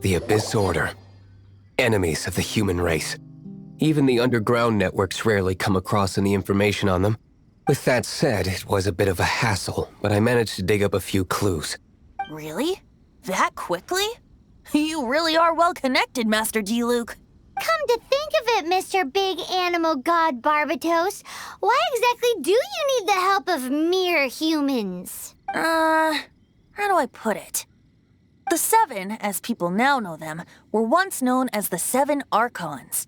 The Abyss Order. Enemies of the human race. Even the underground networks rarely come across any information on them. With that said, it was a bit of a hassle, but I managed to dig up a few clues. Really? That quickly? You really are well connected, Master D-Luke. Come to think of it, Mr. Big Animal God Barbatos, why exactly do you need the help of mere humans? How do I put it? The Seven, as people now know them, were once known as the Seven Archons.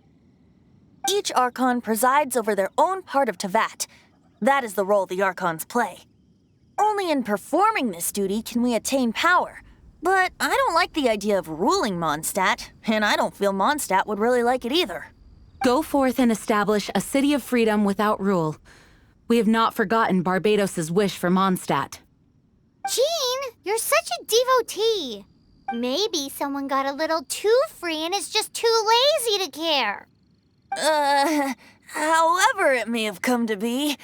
Each Archon presides over their own part of Teyvat. That is the role the Archons play. Only in performing this duty can we attain power. But I don't like the idea of ruling Mondstadt, and I don't feel Mondstadt would really like it either. Go forth and establish a city of freedom without rule. We have not forgotten Barbatos' wish for Mondstadt. Jean, you're such a devotee. Maybe someone got a little too free and is just too lazy to care. However it may have come to be,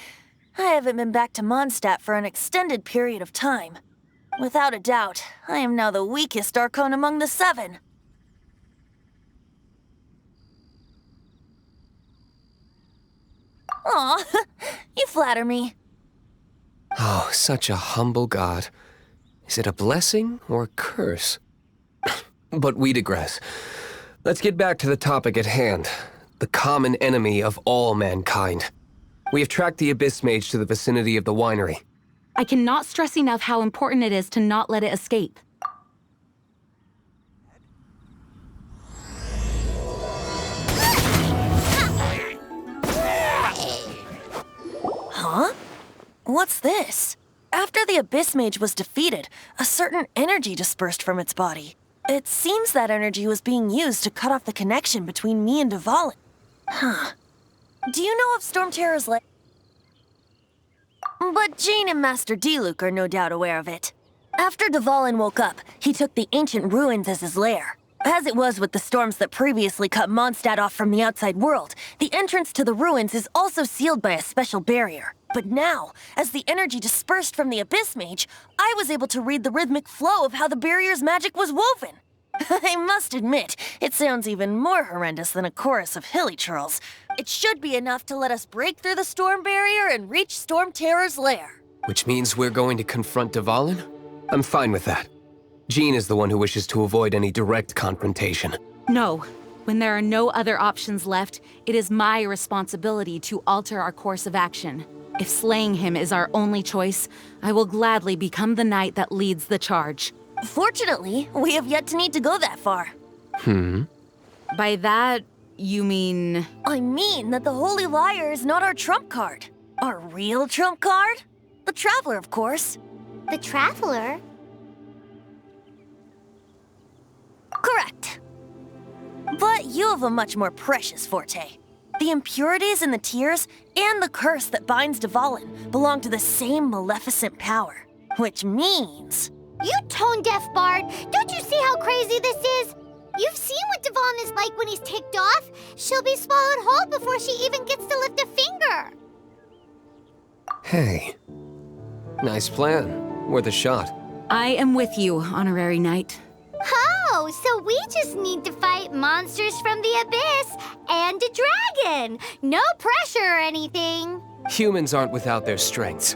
I haven't been back to Mondstadt for an extended period of time. Without a doubt, I am now the weakest Archon among the Seven. Aw, you flatter me. Oh, such a humble god. Is it a blessing or a curse? But we digress. Let's get back to the topic at hand. The common enemy of all mankind. We have tracked the Abyss Mage to the vicinity of the winery. I cannot stress enough how important it is to not let it escape. Huh? What's this? After the Abyss Mage was defeated, a certain energy dispersed from its body. It seems that energy was being used to cut off the connection between me and Dvalin. Huh. Do you know of Storm Terror's lair? But Jean and Master D-Luke are no doubt aware of it. After Dvalin woke up, he took the ancient ruins as his lair. As it was with the storms that previously cut Mondstadt off from the outside world, the entrance to the ruins is also sealed by a special barrier. But now, as the energy dispersed from the Abyss Mage, I was able to read the rhythmic flow of how the barrier's magic was woven. I must admit, it sounds even more horrendous than a chorus of hilly churls. It should be enough to let us break through the storm barrier and reach Storm Terror's lair. Which means we're going to confront Dvalin? I'm fine with that. Jean is the one who wishes to avoid any direct confrontation. No. When there are no other options left, it is my responsibility to alter our course of action. If slaying him is our only choice, I will gladly become the knight that leads the charge. Fortunately, we have yet to need to go that far. By that, you mean... I mean that the Holy Liar is not our trump card. Our real trump card? The Traveler, of course. The Traveler? Correct. But you have a much more precious forte. The impurities in the tears and the curse that binds Dvalin belong to the same maleficent power. Which means... You tone-deaf bard! Don't you see how crazy this is? You've seen what Dvalin is like when he's ticked off. She'll be swallowed whole before she even gets to lift a finger. Hey. Nice plan. Worth a shot. I am with you, honorary knight. Oh, so we just need to fight monsters from the abyss and a dragon. No pressure or anything. Humans aren't without their strengths.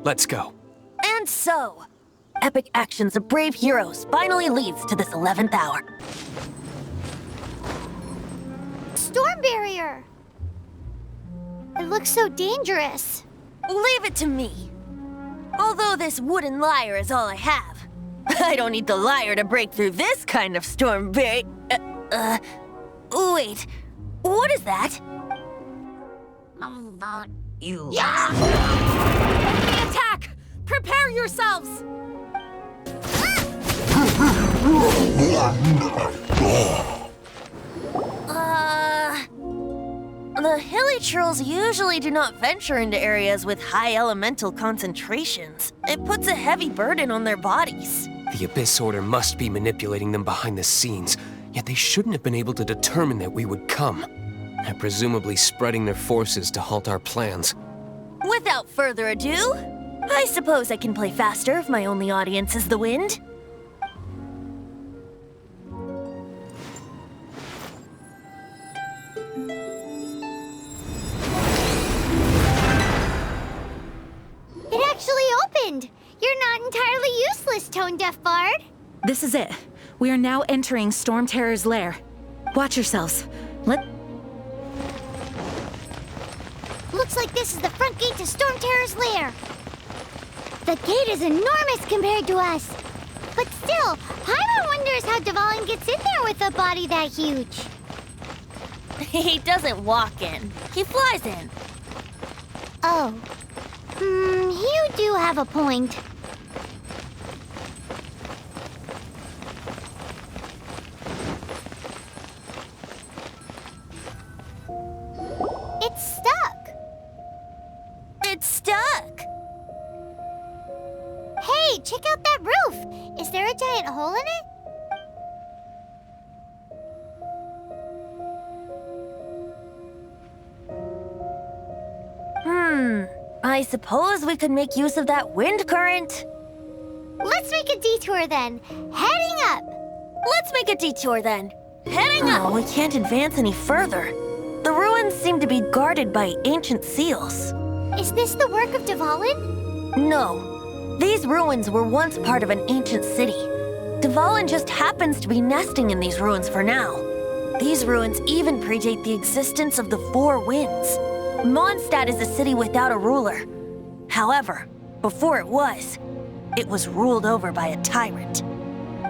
Let's go. And so, epic actions of brave heroes finally leads to this 11th hour. Storm barrier. It looks so dangerous. Leave it to me. Although this wooden lyre is all I have, I don't need the lyre to break through this kind of storm barrier. Wait, what is that? You. Yeah! Attack! Prepare yourselves! The hilly trolls usually do not venture into areas with high elemental concentrations. It puts a heavy burden on their bodies. The Abyss Order must be manipulating them behind the scenes, yet they shouldn't have been able to determine that we would come. And presumably spreading their forces to halt our plans. Without further ado, I suppose I can play faster if my only audience is the wind. This is it. We are now entering Storm Terror's lair. Watch yourselves. Looks like this is the front gate to Storm Terror's lair. The gate is enormous compared to us. But still, Paimon wonders how Dvalin gets in there with a body that huge. He doesn't walk in. He flies in. Oh. You do have a point. It's stuck. It's stuck. Hey, check out that roof. Is there a giant hole in it? I suppose we could make use of that wind current. Let's make a detour then. Heading up. Let's make a detour then. Heading up. We can't advance any further. The ruins seem to be guarded by ancient seals. Is this the work of Dvalin? No. These ruins were once part of an ancient city. Dvalin just happens to be nesting in these ruins for now. These ruins even predate the existence of the Four Winds. Mondstadt is a city without a ruler. However, before it was ruled over by a tyrant.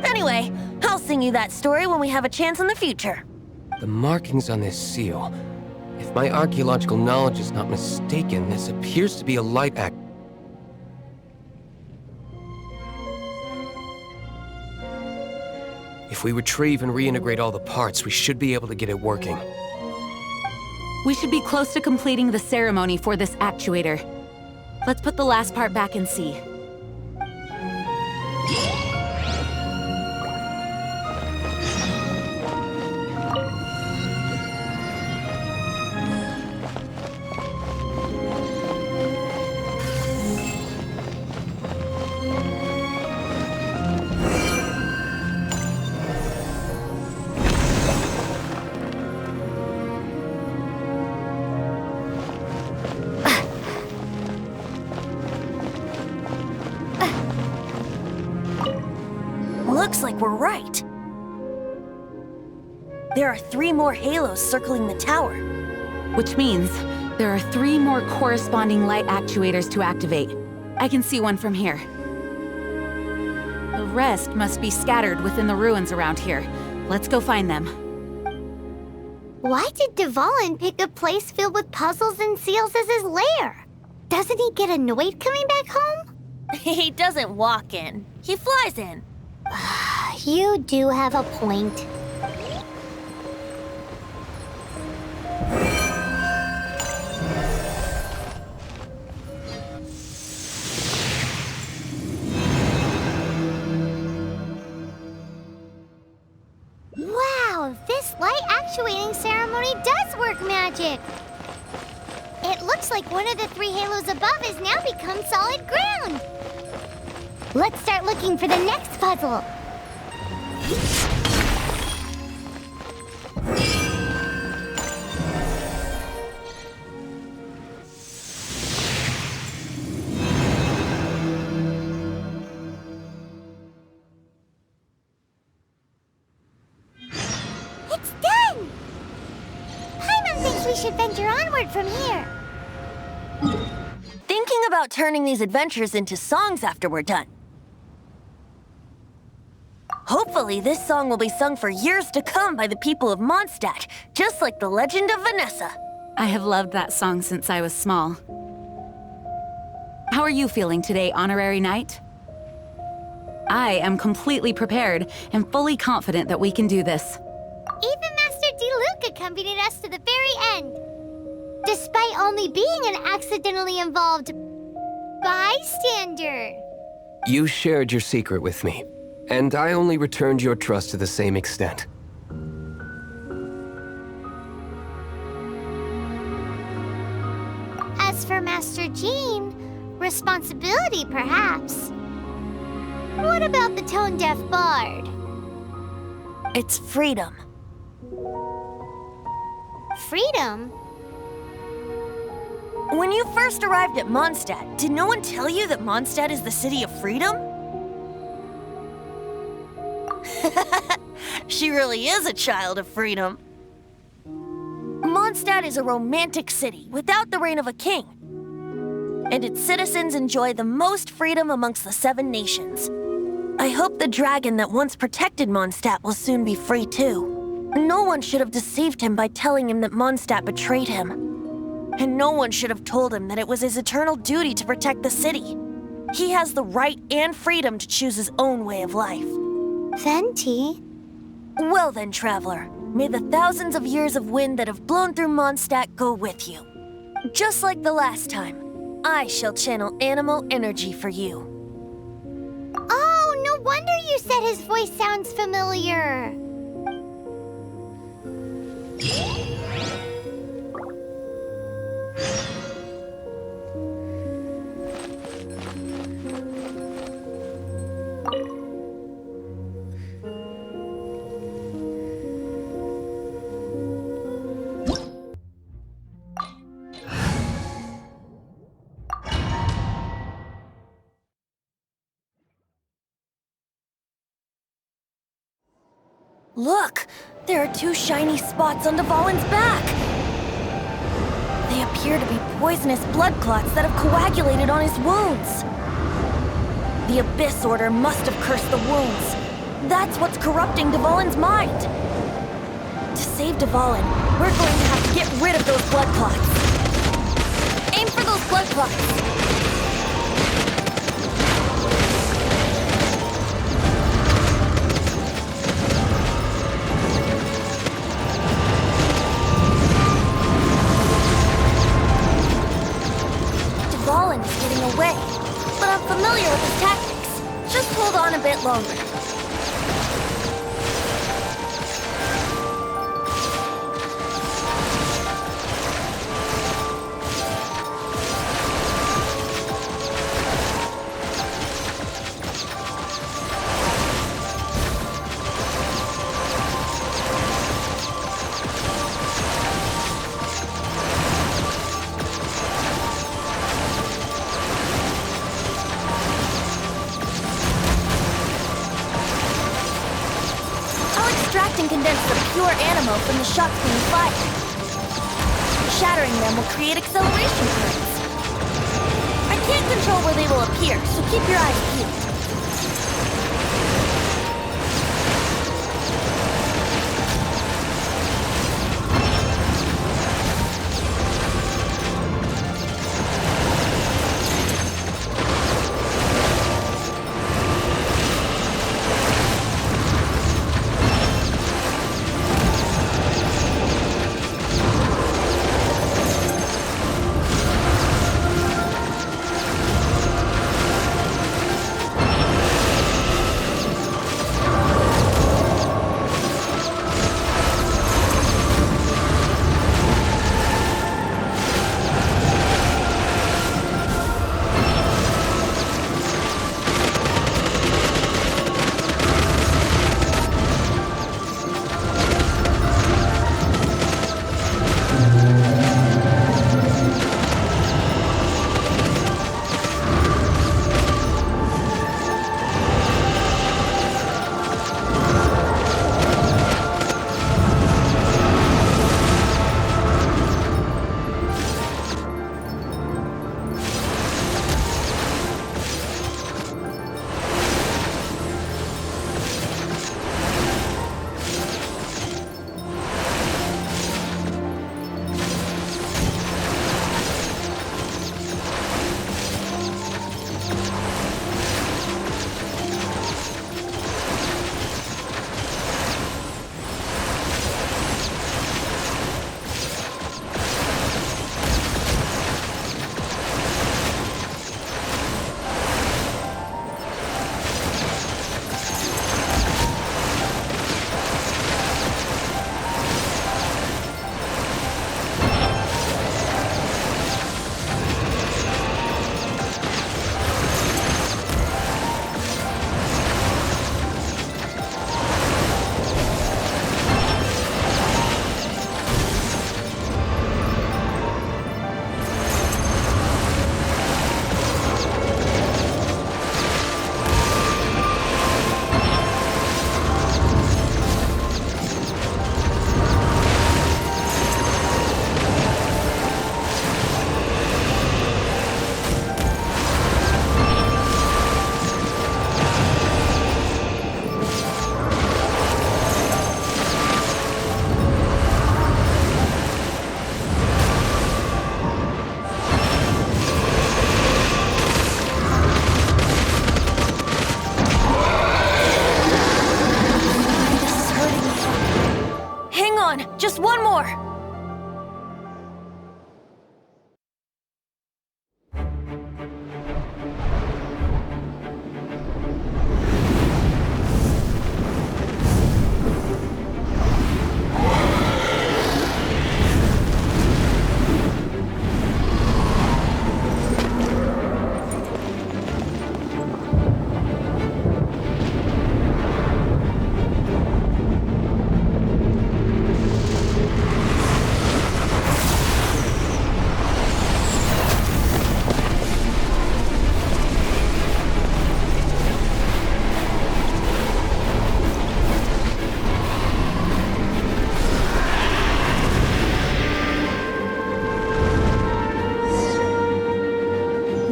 Anyway, I'll sing you that story when we have a chance in the future. The markings on this seal. If my archaeological knowledge is not mistaken, this appears to be a light act. If we retrieve and reintegrate all the parts, we should be able to get it working. We should be close to completing the ceremony for this actuator. Let's put the last part back and see. Looks like we're right. There are 3 more halos circling the tower. Which means there are 3 more corresponding light actuators to activate. I can see one from here. The rest must be scattered within the ruins around here. Let's go find them. Why did Dvalin pick a place filled with puzzles and seals as his lair? Doesn't he get annoyed coming back home? He doesn't walk in. He flies in. You do have a point. Wow, this light actuating ceremony does work magic. It looks like one of the 3 halos above has now become solid ground. Let's start looking for the next puzzle. It's done! Paimon thinks we should venture onward from here. Thinking about turning these adventures into songs after we're done. Hopefully, this song will be sung for years to come by the people of Mondstadt, just like the legend of Vanessa. I have loved that song since I was small. How are you feeling today, Honorary Knight? I am completely prepared and fully confident that we can do this. Even Master Diluc accompanied us to the very end. Despite only being an accidentally involved bystander. You shared your secret with me, and I only returned your trust to the same extent. As for Master Jean, responsibility perhaps. What about the tone-deaf bard? It's freedom. Freedom? When you first arrived at Mondstadt, did no one tell you that Mondstadt is the city of freedom? She really is a child of freedom. Mondstadt is a romantic city without the reign of a king. And its citizens enjoy the most freedom amongst the 7 nations. I hope the dragon that once protected Mondstadt will soon be free too. No one should have deceived him by telling him that Mondstadt betrayed him. And no one should have told him that it was his eternal duty to protect the city. He has the right and freedom to choose his own way of life. Venti? Well then, traveler, may the thousands of years of wind that have blown through Mondstadt go with you. Just like the last time, I shall channel animal energy for you. Oh, no wonder you said his voice sounds familiar. Look! There are 2 shiny spots on Dvalin's back! They appear to be poisonous blood clots that have coagulated on his wounds. The Abyss Order must have cursed the wounds. That's what's corrupting Dvalin's mind. To save Dvalin, we're going to have to get rid of those blood clots. Aim for those blood clots! Dvalin is getting away, but I'm familiar with his tactics. Just hold on a bit longer. And condense the pure animal from the shots being fired. Shattering them will create acceleration currents. I can't control where they will appear, so keep your eyes peeled. Just one more!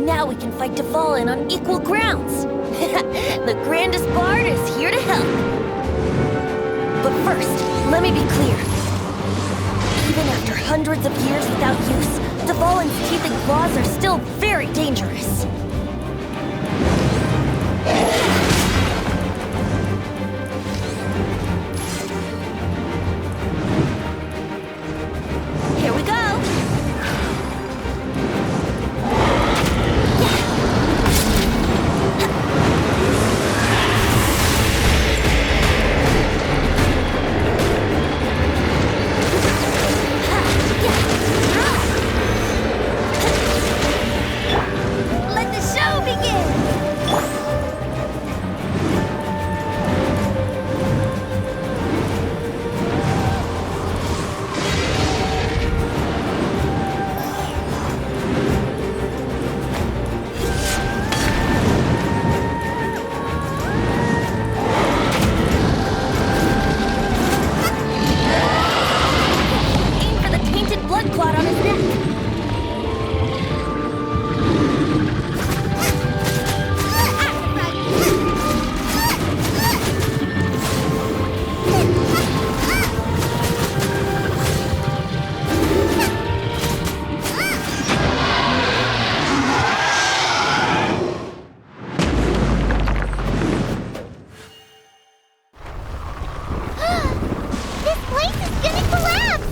Now we can fight Dvalin on equal grounds! The grandest bard is here to help! But first, let me be clear. Even after hundreds of years without use, Dvalin's teeth and claws are still very dangerous. Here we go! Let the show begin! Aim for the tainted blood clot on his neck! This place is gonna collapse!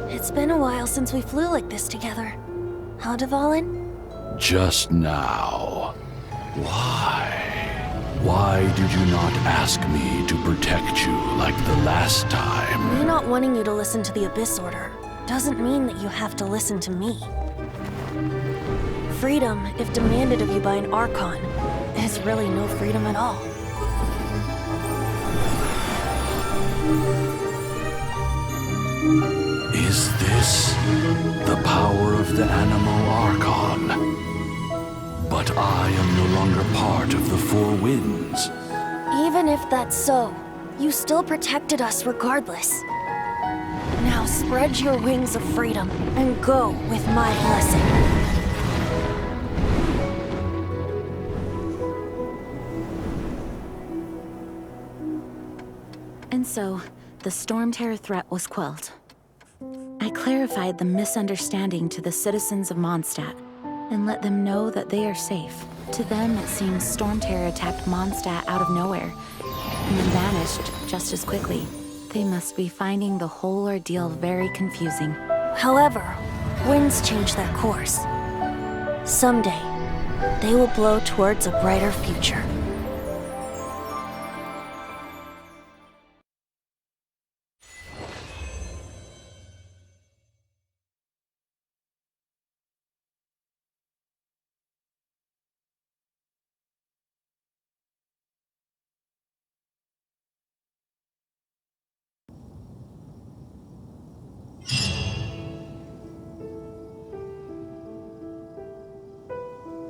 It's been a while since we flew like this together. Huh, Dvalin? Just now. Why? Why did you not ask me to protect you like the last time? Me not wanting you to listen to the Abyss Order doesn't mean that you have to listen to me. Freedom, if demanded of you by an Archon, is really no freedom at all. Is this the power of the Animal Archon? But I am no longer part of the Four Winds. Even if that's so, you still protected us regardless. Now spread your wings of freedom and go with my blessing. And so, the Storm Terror threat was quelled. I clarified the misunderstanding to the citizens of Mondstadt and let them know that they are safe. To them, it seems Storm Terror attacked Mondstadt out of nowhere and then vanished just as quickly. They must be finding the whole ordeal very confusing. However, winds change their course. Someday, they will blow towards a brighter future.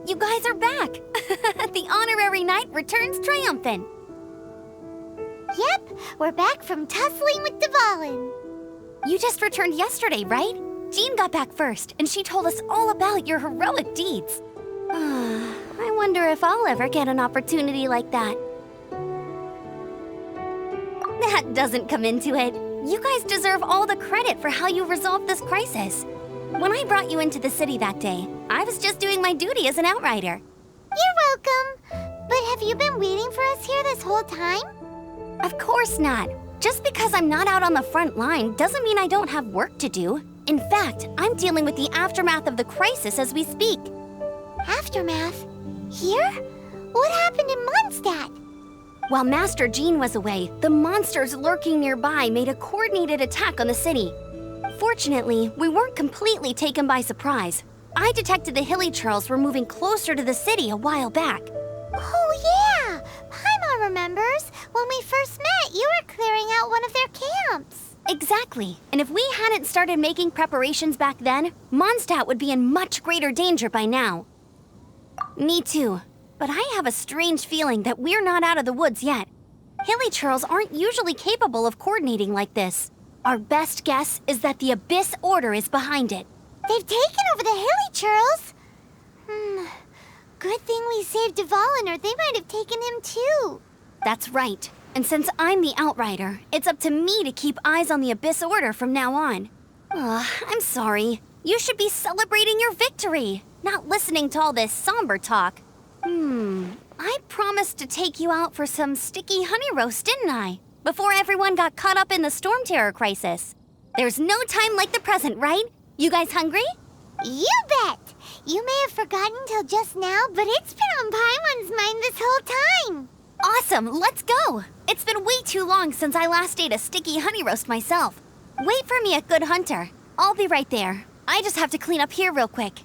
You guys are back! The honorary knight returns triumphant. Yep, we're back from tussling with Dvalin. You just returned yesterday, right? Jean got back first, and she told us all about your heroic deeds. I wonder if I'll ever get an opportunity like that. That doesn't come into it. You guys deserve all the credit for how you resolved this crisis. When I brought you into the city that day, I was just doing my duty as an outrider. You're welcome. But have you been waiting for us here this whole time? Of course not. Just because I'm not out on the front line doesn't mean I don't have work to do. In fact, I'm dealing with the aftermath of the crisis as we speak. Aftermath? Here? What happened in Mondstadt? While Master Jean was away, the monsters lurking nearby made a coordinated attack on the city. Fortunately, we weren't completely taken by surprise. I detected the Hilly Churls were moving closer to the city a while back. Oh yeah! Paimon remembers. When we first met, you were clearing out one of their camps. Exactly. And if we hadn't started making preparations back then, Mondstadt would be in much greater danger by now. Me too. But I have a strange feeling that we're not out of the woods yet. Hilly Churls aren't usually capable of coordinating like this. Our best guess is that the Abyss Order is behind it. They've taken over the Hilly Churls? Good thing we saved Dvalin, or they might have taken him too. That's right. And since I'm the Outrider, it's up to me to keep eyes on the Abyss Order from now on. I'm sorry. You should be celebrating your victory, not listening to all this somber talk. I promised to take you out for some sticky honey roast, didn't I? Before everyone got caught up in the storm terror crisis. There's no time like the present, right? You guys hungry? You bet! You may have forgotten till just now, but it's been on Paimon's mind this whole time. Awesome, let's go! It's been way too long since I last ate a sticky honey roast myself. Wait for me at Good Hunter. I'll be right there. I just have to clean up here real quick.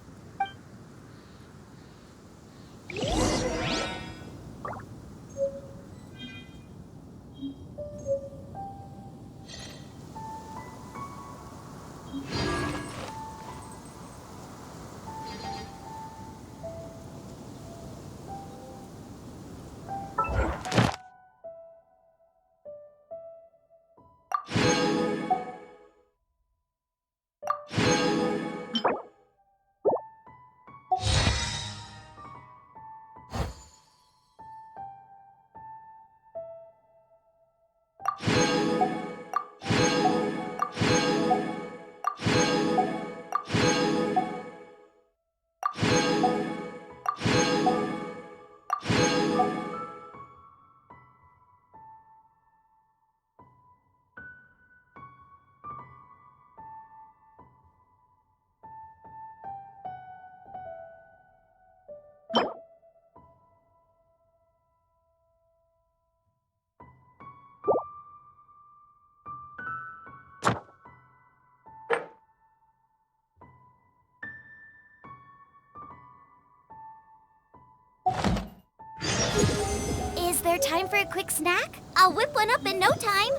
Is there time for a quick snack? I'll whip one up in no time.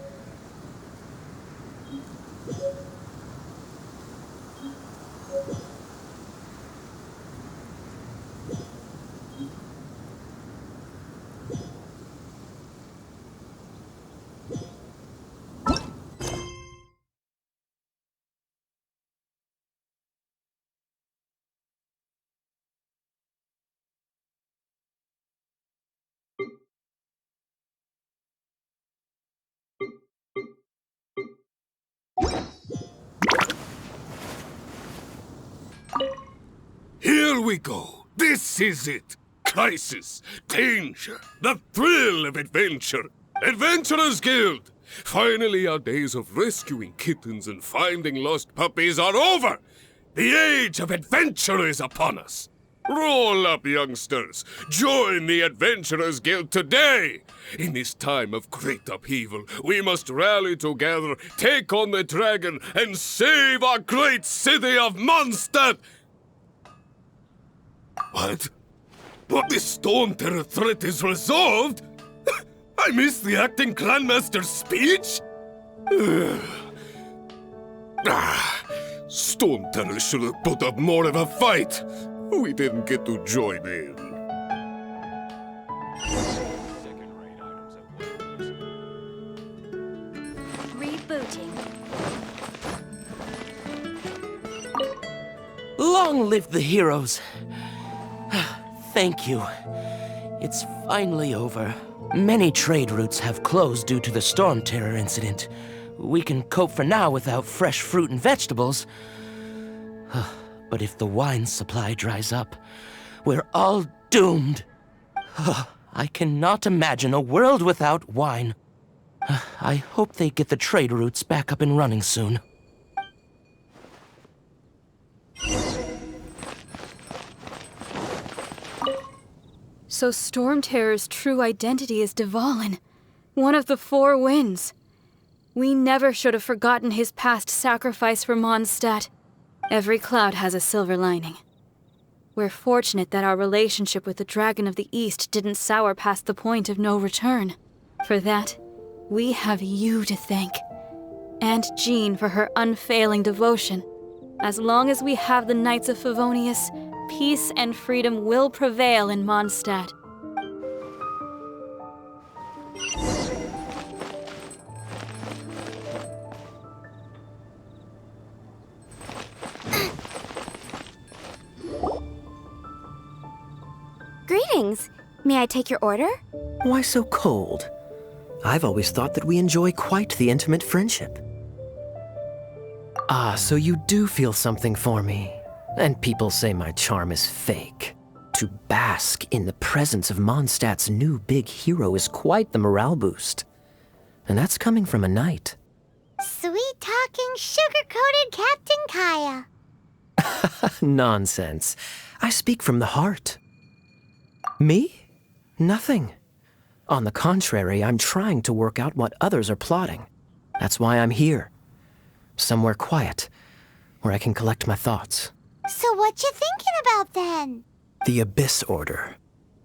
Here we go. This is it. Crisis, danger, the thrill of adventure. Adventurers Guild! Finally, our days of rescuing kittens and finding lost puppies are over. The age of adventure is upon us. Roll up, youngsters. Join the Adventurers Guild today. In this time of great upheaval, we must rally together, take on the dragon, and save our great city of Mondstadt. What? What, this storm terror threat is resolved? I missed the acting clanmaster's speech? Storm terror should have put up more of a fight. We didn't get to join in. Rebooting. Long live the heroes. Thank you. It's finally over. Many trade routes have closed due to the storm terror incident. We can cope for now without fresh fruit and vegetables. But if the wine supply dries up, we're all doomed. I cannot imagine a world without wine. I hope they get the trade routes back up and running soon. So Storm Terror's true identity is Dvalin, one of the Four Winds. We never should have forgotten his past sacrifice for Mondstadt. Every cloud has a silver lining. We're fortunate that our relationship with the Dragon of the East didn't sour past the point of no return. For that, we have you to thank. And Jean for her unfailing devotion. As long as we have the Knights of Favonius, peace and freedom will prevail in Mondstadt. Greetings. May I take your order? Why so cold? I've always thought that we enjoy quite the intimate friendship. Ah, so you do feel something for me. And people say my charm is fake. To bask in the presence of Mondstadt's new big hero is quite the morale boost. And that's coming from a knight. Sweet-talking, sugar-coated Captain Kaeya. Nonsense. I speak from the heart. Me? Nothing. On the contrary, I'm trying to work out what others are plotting. That's why I'm here. Somewhere quiet, where I can collect my thoughts. So what you thinking about then? The Abyss Order.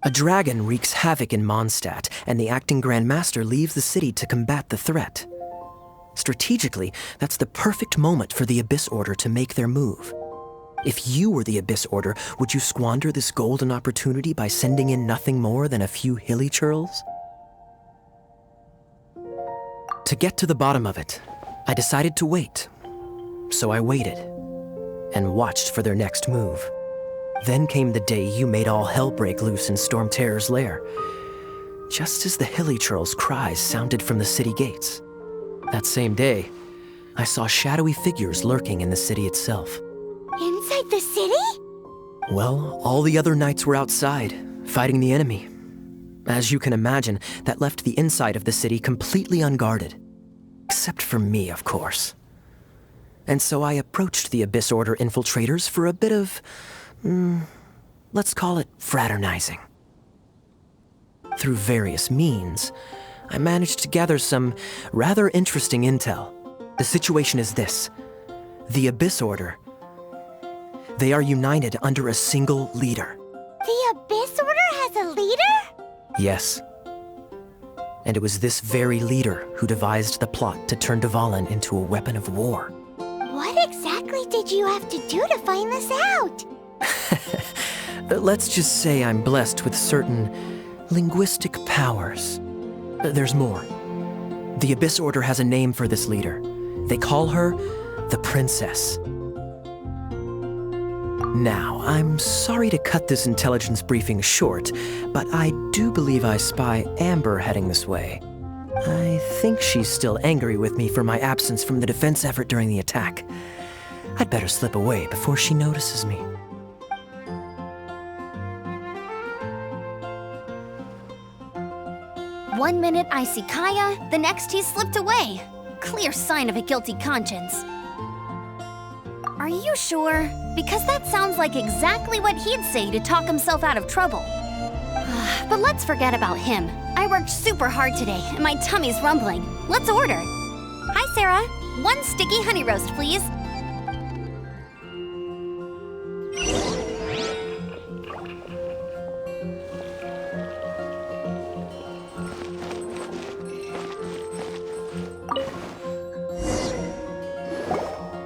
A dragon wreaks havoc in Mondstadt, and the acting Grand Master leaves the city to combat the threat. Strategically, that's the perfect moment for the Abyss Order to make their move. If you were the Abyss Order, would you squander this golden opportunity by sending in nothing more than a few hilly churls? To get to the bottom of it, I decided to wait. So I waited, and watched for their next move. Then came the day you made all hell break loose in Storm Terror's lair, just as the hilly churls' cries sounded from the city gates. That same day, I saw shadowy figures lurking in the city itself. Inside the city? Well, all the other knights were outside, fighting the enemy. As you can imagine, that left the inside of the city completely unguarded. Except for me, of course. And so I approached the Abyss Order infiltrators for a bit of, let's call it fraternizing. Through various means, I managed to gather some rather interesting intel. The situation is this. The Abyss Order, they are united under a single leader. The Abyss Order has a leader? Yes. And it was this very leader who devised the plot to turn Dvalin into a weapon of war. What exactly did you have to do to find this out? Let's just say I'm blessed with certain linguistic powers. There's more. The Abyss Order has a name for this leader. They call her the Princess. Now, I'm sorry to cut this intelligence briefing short, but I do believe I spy Amber heading this way. I think she's still angry with me for my absence from the defense effort during the attack. I'd better slip away before she notices me. One minute I see Kaeya, the next he's slipped away. Clear sign of a guilty conscience. Are you sure? Because that sounds like exactly what he'd say to talk himself out of trouble. But let's forget about him. I worked super hard today, and my tummy's rumbling. Let's order. Hi, Sarah. 1 sticky honey roast, please.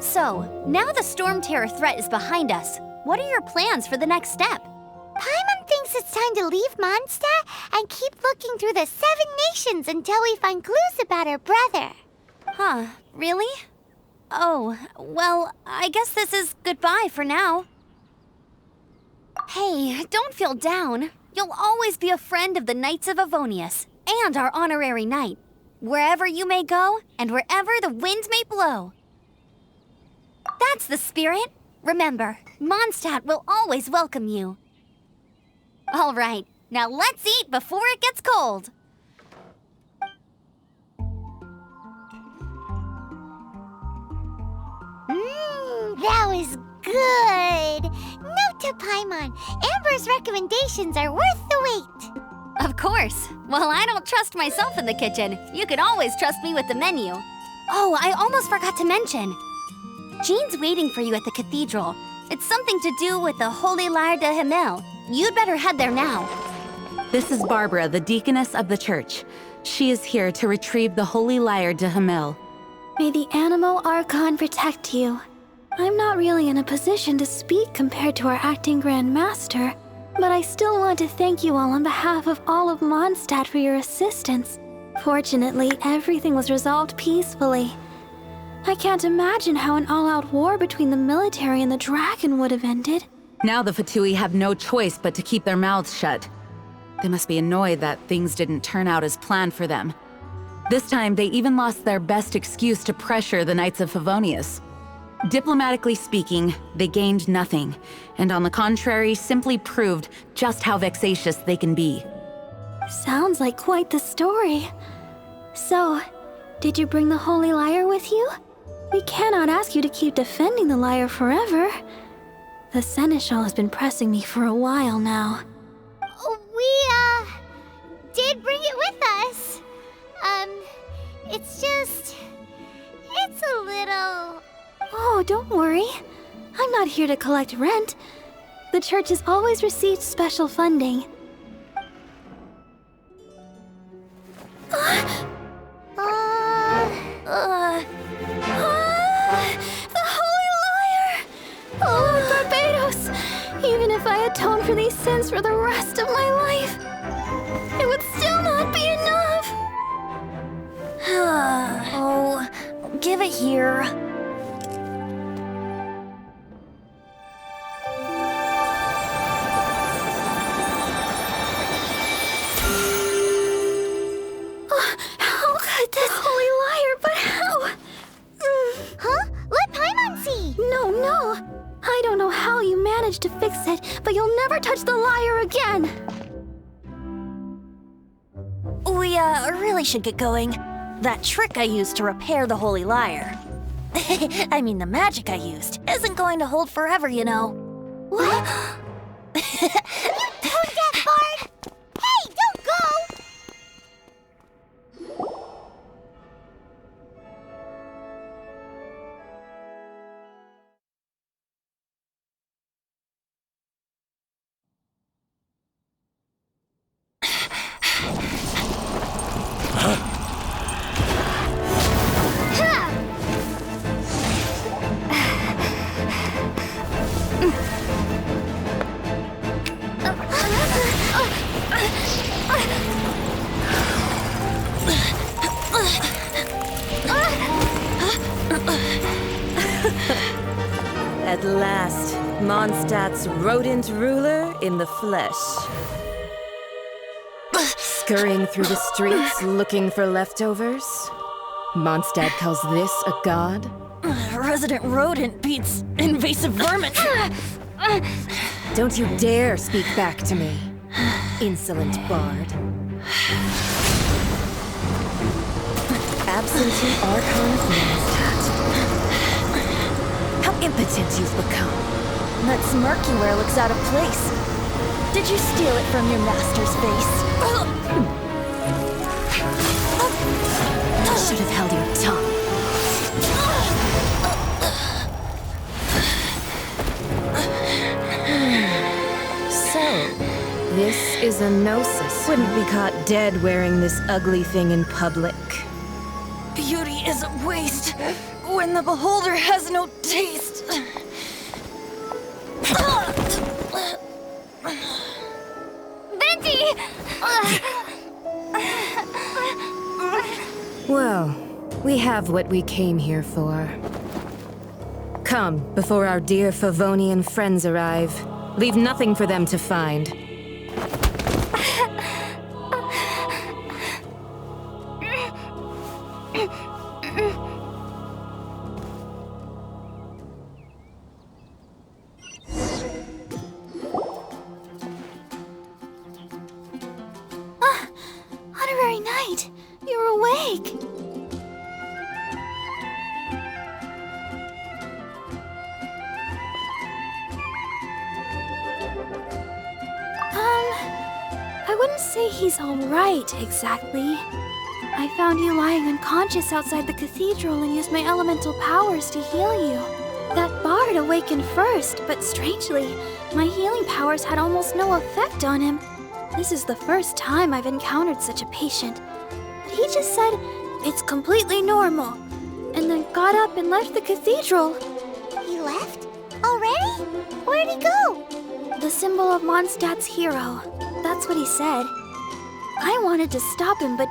So, now the Storm Terror threat is behind us. What are your plans for the next step? Paimon thinks it's time to leave Mondstadt and keep looking through the 7 nations until we find clues about her brother. Huh, really? Oh, well, I guess this is goodbye for now. Hey, don't feel down. You'll always be a friend of the Knights of Avonius, and our honorary knight. Wherever you may go, and wherever the wind may blow. That's the spirit. Remember, Mondstadt will always welcome you. All right, now let's eat before it gets cold. That was good. Note to Paimon, Amber's recommendations are worth the wait. Of course. Well, I don't trust myself in the kitchen. You can always trust me with the menu. Oh, I almost forgot to mention. Jean's waiting for you at the cathedral. It's something to do with the Holy Lair de Himmel. You'd better head there now. This is Barbara, the deaconess of the church. She is here to retrieve the Holy Lair de Himmel. May the Animo Archon protect you. I'm not really in a position to speak compared to our acting Grand Master, but I still want to thank you all on behalf of all of Mondstadt for your assistance. Fortunately, everything was resolved peacefully. I can't imagine how an all-out war between the military and the dragon would have ended. Now the Fatoui have no choice but to keep their mouths shut. They must be annoyed that things didn't turn out as planned for them. This time, they even lost their best excuse to pressure the Knights of Favonius. Diplomatically speaking, they gained nothing, and on the contrary, simply proved just how vexatious they can be. Sounds like quite the story. So, did you bring the Holy Lyre with you? We cannot ask you to keep defending the lyre forever. The Seneschal has been pressing me for a while now. We, did bring it with us. It's a little... Oh, don't worry. I'm not here to collect rent. The church has always received special funding. The Holy Lyre! Oh, Lord Barbados! Even if I atone for these sins for the rest of my life, it would still not be enough! Oh, give it here. How could this Holy Lyre, but how? Huh? Let Paimon see! No. I don't know how you managed to fix it, but you'll never touch the lyre again! We, really should get going. That trick I used to repair the Holy Lyre. I mean, the magic I used isn't going to hold forever, you know. What? You tone-deaf bard! Hey, don't go! At last, Mondstadt's rodent ruler in the flesh. Scurrying through the streets looking for leftovers? Mondstadt calls this a god? Resident rodent beats invasive vermin. Don't you dare speak back to me, insolent bard. Absentee Archon of Mondstadt. How impotent you've become. That Mergical looks out of place. Did you steal it from your master's face? Should have held your tongue. So, this is a gnosis. Wouldn't be caught dead wearing this ugly thing in public. Beauty is a waste when the beholder has no taste. Venti! Well, we have what we came here for. Come, before our dear Favonian friends arrive. Leave nothing for them to find. Honorary Knight, you're awake. I wouldn't say he's all right, exactly. I found you lying unconscious outside the cathedral and used my elemental powers to heal you. That bard awakened first, but strangely, my healing powers had almost no effect on him. This is the first time I've encountered such a patient. But he just said, it's completely normal, and then got up and left the cathedral. He left? Already? Where'd he go? The symbol of Mondstadt's hero. That's what he said. I wanted to stop him, but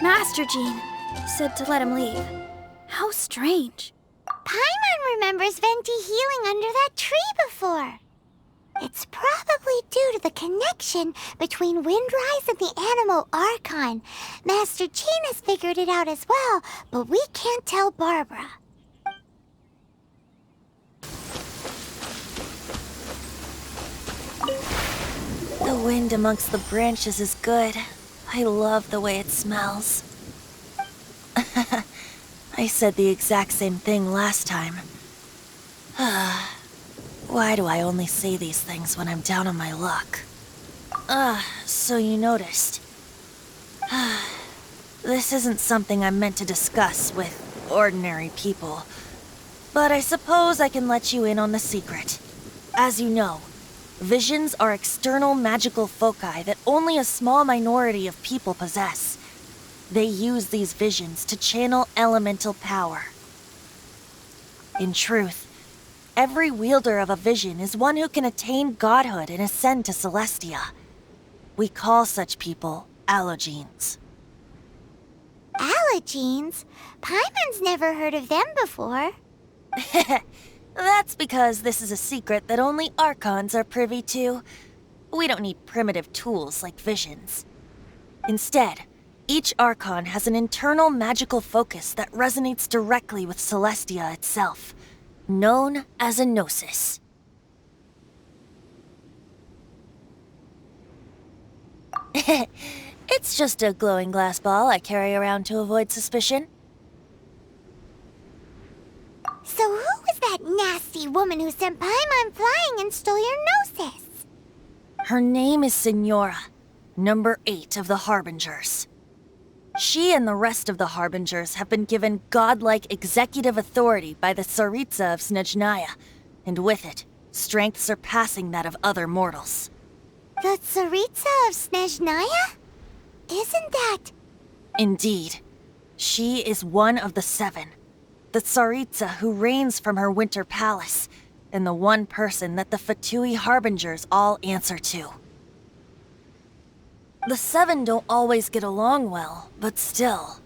Master Jean said to let him leave. How strange. Paimon remembers Venti healing under that tree before. It's probably due to the connection between Windrise and the Animo Archon. Master Jean has figured it out as well, but we can't tell Barbara. The wind amongst the branches is good. I love the way it smells. I said the exact same thing last time. Why do I only say these things when I'm down on my luck? So you noticed. This isn't something I'm meant to discuss with ordinary people, but I suppose I can let you in on the secret. As you know, visions are external magical foci that only a small minority of people possess. They use these visions to channel elemental power. In truth, every wielder of a vision is one who can attain godhood and ascend to Celestia. We call such people allogenes. Allogenes? Paimon's never heard of them before. That's because this is a secret that only Archons are privy to. We don't need primitive tools like visions. Instead, each Archon has an internal magical focus that resonates directly with Celestia itself, known as a gnosis. It's just a glowing glass ball I carry around to avoid suspicion. So who was that nasty woman who sent Paimon flying and stole your gnosis? Her name is Signora, number 8 of the Harbingers. She and the rest of the Harbingers have been given godlike executive authority by the Tsaritsa of Snezhnaya, and with it, strength surpassing that of other mortals. The Tsaritsa of Snezhnaya? Isn't that... Indeed. She is one of the 7. The Tsaritsa who reigns from her winter palace, and the one person that the Fatoui Harbingers all answer to. The 7 don't always get along well, but still.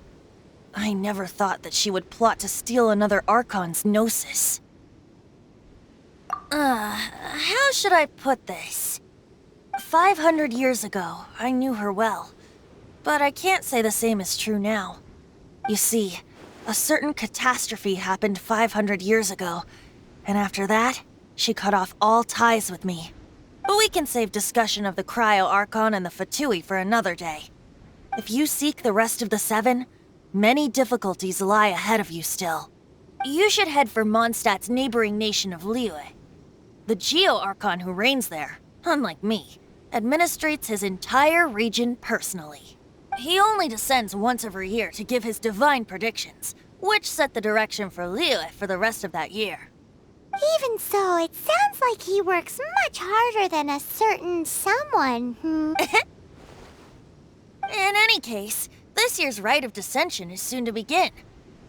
I never thought that she would plot to steal another Archon's gnosis. How should I put this? 500 years ago, I knew her well. But I can't say the same is true now. You see, a certain catastrophe happened 500 years ago, and after that, she cut off all ties with me. But we can save discussion of the Cryo Archon and the Fatoui for another day. If you seek the rest of the 7, many difficulties lie ahead of you still. You should head for Mondstadt's neighboring nation of Liyue. The Geo-Archon who reigns there, unlike me, administrates his entire region personally. He only descends once every year to give his divine predictions, which set the direction for Liyue for the rest of that year. Even so, it sounds like he works much harder than a certain someone. In any case, this year's Rite of Descension is soon to begin.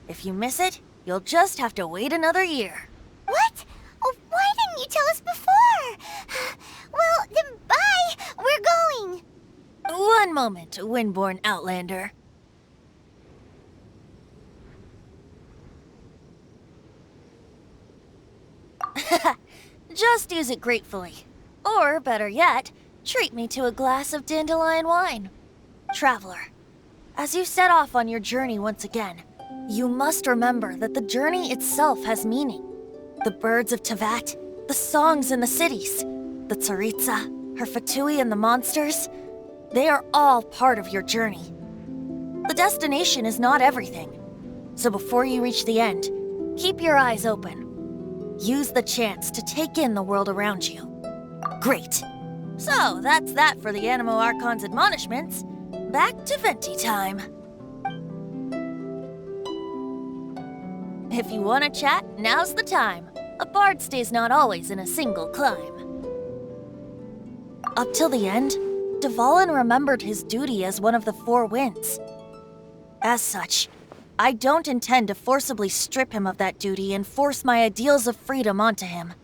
If you miss it, you'll just have to wait another year. What? Oh, why didn't you tell us before? Well, then bye! We're going! One moment, Windborn Outlander. Just use it gratefully. Or, better yet, treat me to a glass of dandelion wine. Traveler, as you set off on your journey once again, you must remember that the journey itself has meaning. The birds of Teyvat, the songs in the cities, the Tsaritsa, her Fatoui and the monsters, they are all part of your journey. The destination is not everything. So before you reach the end, keep your eyes open. Use the chance to take in the world around you. Great. So that's that for the Animo Archon's admonishments. Back to Venti time. If you want to chat, now's the time. A bard stays not always in a single climb. Up till the end, Dvalin remembered his duty as one of the Four Winds. As such, I don't intend to forcibly strip him of that duty and force my ideals of freedom onto him.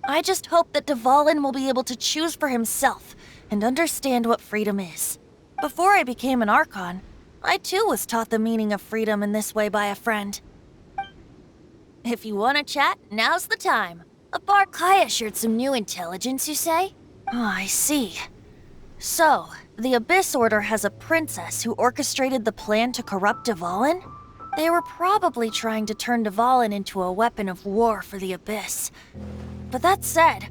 I just hope that Dvalin will be able to choose for himself and understand what freedom is. Before I became an Archon, I too was taught the meaning of freedom in this way by a friend. If you want to chat, now's the time. A bard Kaeya shared some new intelligence, you say? Oh, I see. So, the Abyss Order has a princess who orchestrated the plan to corrupt Dvalin? They were probably trying to turn Dvalin into a weapon of war for the Abyss. But that said,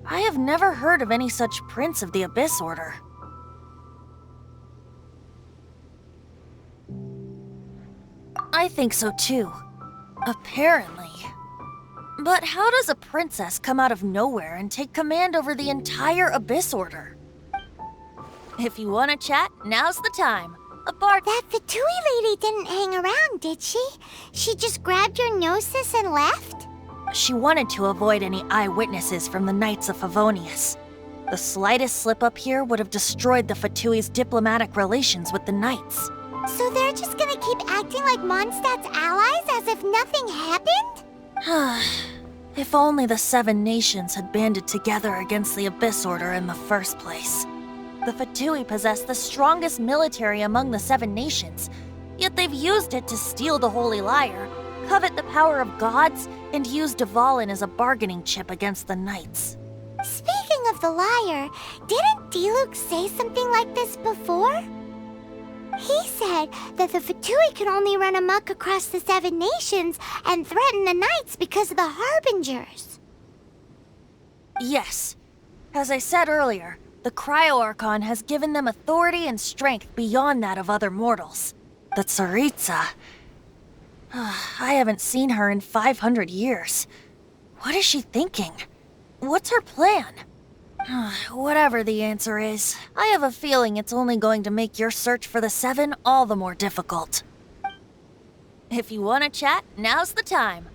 I have never heard of any such prince of the Abyss Order. I think so too. Apparently. But how does a princess come out of nowhere and take command over the entire Abyss Order? If you want to chat, now's the time. A bard— That Fatoui lady didn't hang around, did she? She just grabbed your gnosis and left? She wanted to avoid any eyewitnesses from the Knights of Favonius. The slightest slip-up here would have destroyed the Fatoui's diplomatic relations with the Knights. So they're just gonna keep acting like Mondstadt's allies as if nothing happened? If only the Seven Nations had banded together against the Abyss Order in the first place. The Fatoui possess the strongest military among the Seven Nations, yet they've used it to steal the Holy Lyre, covet the power of gods, and use Dvalin as a bargaining chip against the Knights. Speaking of the Lyre, didn't Diluc say something like this before? He said that the Fatoui can only run amok across the Seven Nations and threaten the Knights because of the Harbingers. Yes. As I said earlier, the Cryo-Archon has given them authority and strength beyond that of other mortals. The Tsaritsa. I haven't seen her in 500 years. What is she thinking? What's her plan? Whatever the answer is, I have a feeling it's only going to make your search for the Seven all the more difficult. If you want to chat, now's the time.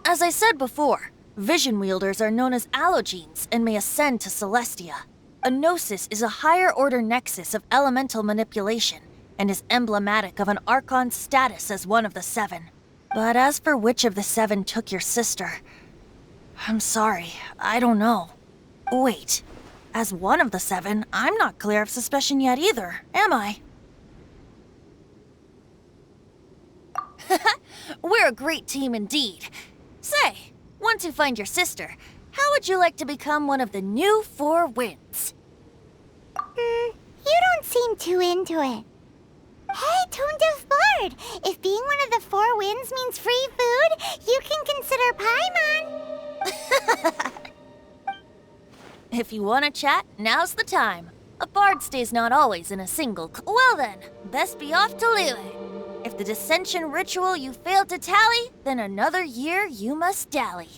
As I said before, vision wielders are known as allogenes and may ascend to Celestia. A gnosis is a higher-order nexus of elemental manipulation and is emblematic of an Archon's status as one of the Seven. But as for which of the Seven took your sister, I'm sorry, I don't know. Wait. As one of the Seven, I'm not clear of suspicion yet either, am I? We're a great team indeed. Say, once you find your sister, how would you like to become one of the new Four Winds? You don't seem too into it. Hey, Tone-Deaf Bard! If being one of the Four Winds means free food, you can consider Paimon. If you want to chat, now's the time. A bard stays not always in a single Well then, best be off to Liyue. If the dissension ritual you failed to tally, then another year you must dally.